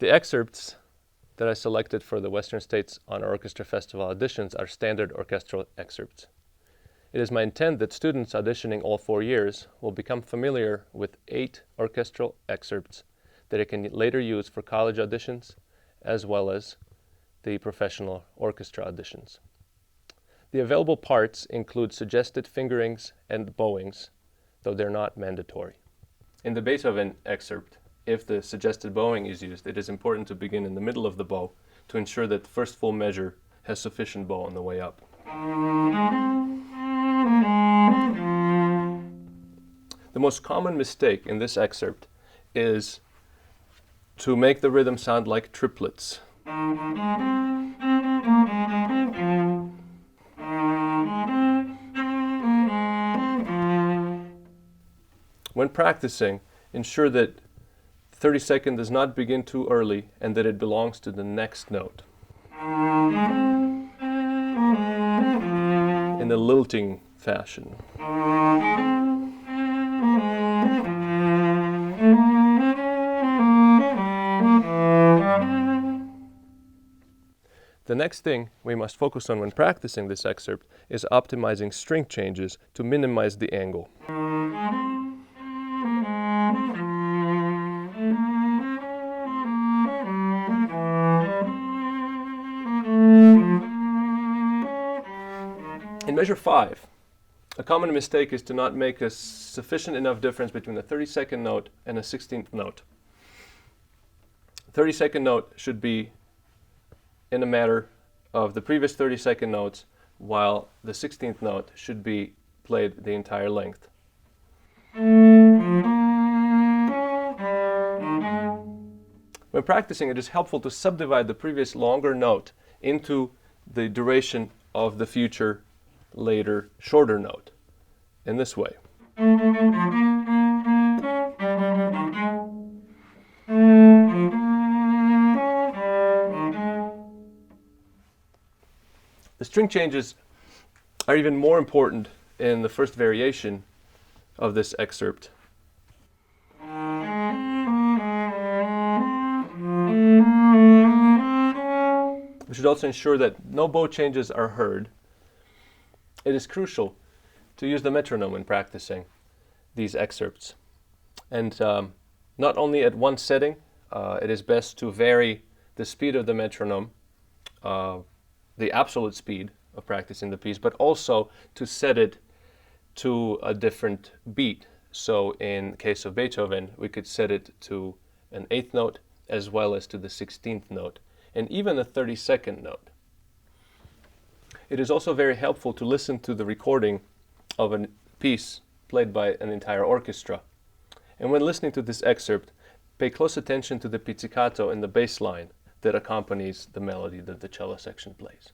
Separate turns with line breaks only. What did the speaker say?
The excerpts that I selected for the Western States Honor Orchestra Festival auditions are standard orchestral excerpts. It is my intent that students auditioning all 4 years will become familiar with 8 orchestral excerpts that they can later use for college auditions as well as the professional orchestra auditions. The available parts include suggested fingerings and bowings, though they're not mandatory. In the Beethoven excerpt, if the suggested bowing is used, it is important to begin in the middle of the bow to ensure that the first full measure has sufficient bow on the way up. The most common mistake in this excerpt is to make the rhythm sound like triplets. When practicing, ensure that 30-second does not begin too early and that it belongs to the next note. In a lilting fashion. The next thing we must focus on when practicing this excerpt is optimizing string changes to minimize the angle. In measure 5, a common mistake is to not make a sufficient enough difference between the 32nd note and the 16th note. 32nd note should be in a matter of the previous 32nd notes, while the 16th note should be played the entire length. When practicing, it is helpful to subdivide the previous longer note into the duration of the future later shorter note in this way. The string changes are even more important in the first variation of this excerpt. We should also ensure that no bow changes are heard. It is crucial to use the metronome when practicing these excerpts. And not only at one setting, it is best to vary the speed of the metronome, the absolute speed of practicing the piece, but also to set it to a different beat. So in case of Beethoven, we could set it to an 8th note as well as to the 16th note, and even a 32nd note. It is also very helpful to listen to the recording of a piece played by an entire orchestra. And when listening to this excerpt, pay close attention to the pizzicato and the bassline that accompanies the melody that the cello section plays.